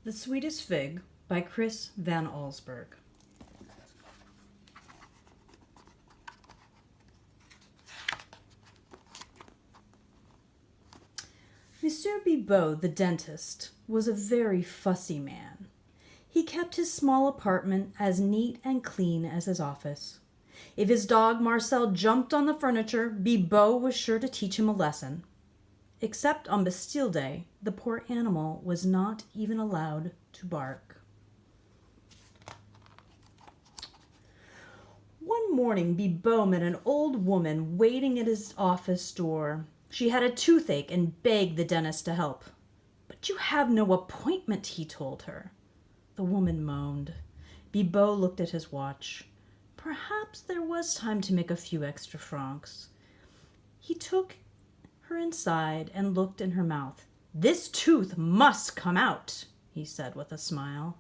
The Sweetest Fig by Chris Van Allsburg. Monsieur Bibot, the dentist, was a very fussy man. He kept his small apartment as neat and clean as his office. If his dog Marcel jumped on the furniture, Bibot was sure to teach him a lesson. Except on Bastille Day, the poor animal was not even allowed to bark. One morning, Bibot met an old woman waiting at his office door. She had a toothache and begged the dentist to help. "But you have no appointment," he told her. The woman moaned. Bibot looked at his watch. Perhaps there was time to make a few extra francs. He took her inside and looked in her mouth. "This tooth must come out," he said with a smile.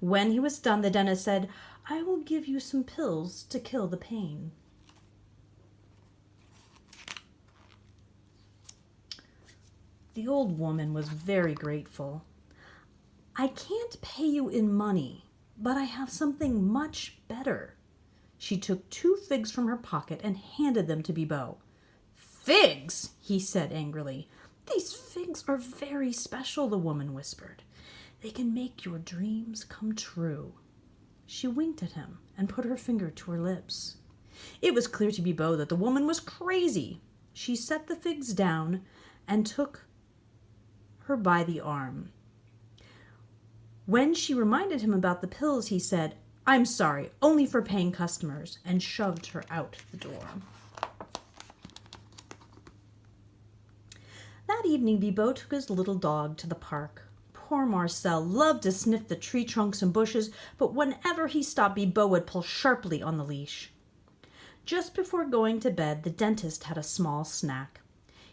When he was done, the dentist said, "I will give you some pills to kill the pain." The old woman was very grateful. "I can't pay you in money, but I have something much better." She took 2 figs from her pocket and handed them to Bibot. "Figs!" he said angrily. "These figs are very special," the woman whispered. "They can make your dreams come true." She winked at him and put her finger to her lips. It was clear to Bibot that the woman was crazy. She set the figs down and took her by the arm. When she reminded him about the pills, he said, "I'm sorry, only for paying customers," and shoved her out the door. That evening, Bibot took his little dog to the park. Poor Marcel loved to sniff the tree trunks and bushes, but whenever he stopped, Bibot would pull sharply on the leash. Just before going to bed, the dentist had a small snack.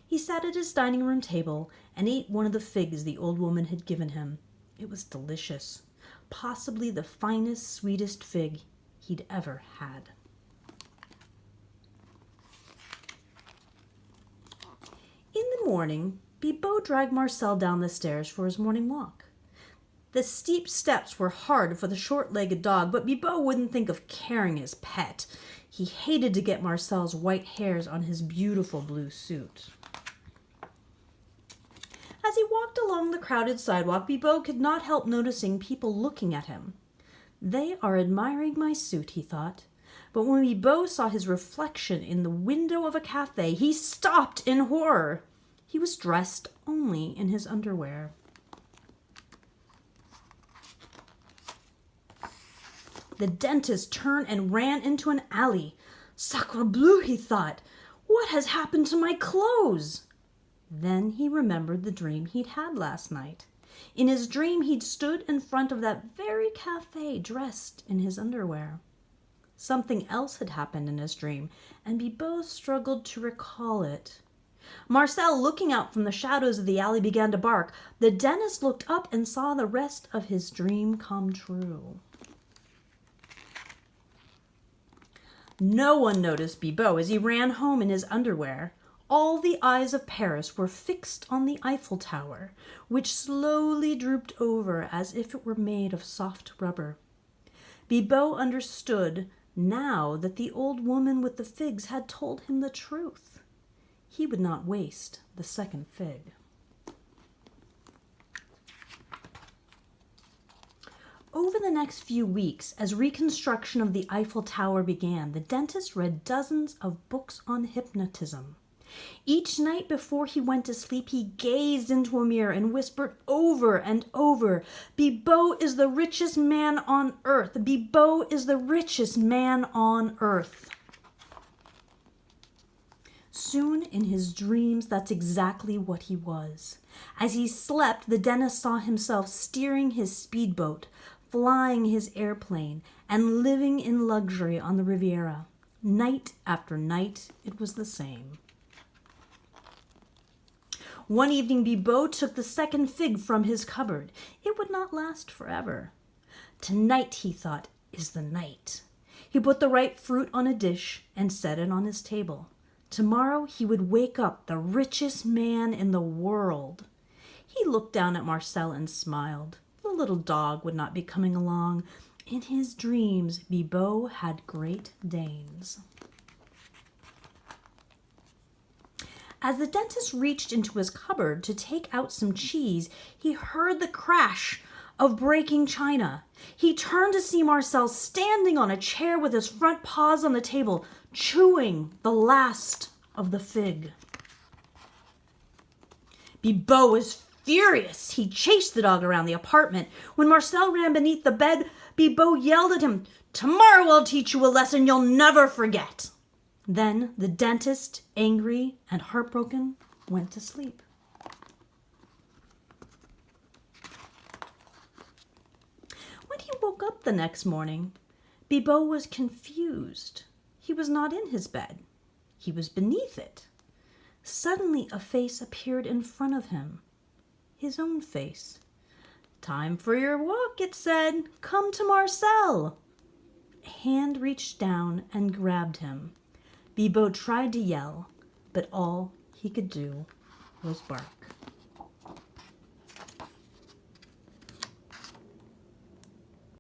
He sat at his dining room table and ate one of the figs the old woman had given him. It was delicious, possibly the finest, sweetest fig he'd ever had. In the morning, Bibot dragged Marcel down the stairs for his morning walk. The steep steps were hard for the short-legged dog, but Bibot wouldn't think of carrying his pet. He hated to get Marcel's white hairs on his beautiful blue suit. As he walked along the crowded sidewalk, Bibot could not help noticing people looking at him. "They are admiring my suit," he thought. But when Bibot saw his reflection in the window of a cafe, he stopped in horror. He was dressed only in his underwear. The dentist turned and ran into an alley. "Sacre bleu," he thought. "What has happened to my clothes?" Then he remembered the dream he'd had last night. In his dream, he'd stood in front of that very cafe dressed in his underwear. Something else had happened in his dream, and Bibot struggled to recall it. Marcel, looking out from the shadows of the alley, began to bark. The dentist looked up and saw the rest of his dream come true. No one noticed Bibot as he ran home in his underwear. All the eyes of Paris were fixed on the Eiffel Tower, which slowly drooped over as if it were made of soft rubber. Bibot understood now that the old woman with the figs had told him the truth. He would not waste the second fig. Over the next few weeks, as reconstruction of the Eiffel Tower began, the dentist read dozens of books on hypnotism. Each night before he went to sleep, he gazed into a mirror and whispered over and over, "Bibot is the richest man on earth. Bibot is the richest man on earth." Soon in his dreams, that's exactly what he was. As he slept, the dentist saw himself steering his speedboat, flying his airplane, and living in luxury on the Riviera. Night after night, it was the same. One evening, Bibot took the second fig from his cupboard. It would not last forever. Tonight, he thought, is the night. He put the right fruit on a dish and set it on his table. Tomorrow, he would wake up the richest man in the world. He looked down at Marcel and smiled. little dog would not be coming along. In his dreams, Bibot had Great Danes. As the dentist reached into his cupboard to take out some cheese, he heard the crash of breaking china. He turned to see Marcel standing on a chair with his front paws on the table, chewing the last of the fig. Bibot was furious. He chased the dog around the apartment. When Marcel ran beneath the bed, Bibot yelled at him, "Tomorrow I'll teach you a lesson you'll never forget." Then the dentist, angry and heartbroken, went to sleep. When he woke up the next morning, Bibot was confused. He was not in his bed. He was beneath it. Suddenly a face appeared in front of him. His own face. "Time for your walk," it said. "Come to Marcel." A hand reached down and grabbed him. Bibot tried to yell, but all he could do was bark.